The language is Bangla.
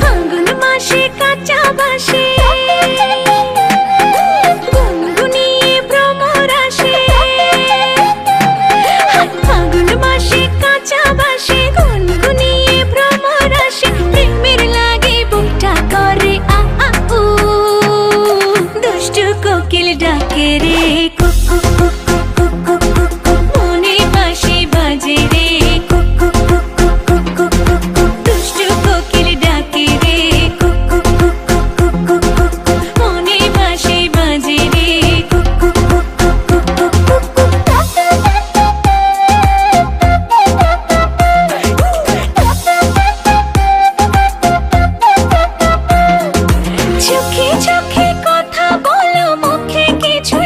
ফাল্গুন মাসে কাঁচা বাঁশে গুনগুনিয়ে ভ্রমর আসে। ফাল্গুন মাসে কাঁচা বাঁশে গুনগুনিয়ে ভ্রমর আসে। প্রেমের লাগে বুকটা করে আ আ উ, দুষ্টু কোকিল ডাকে রে।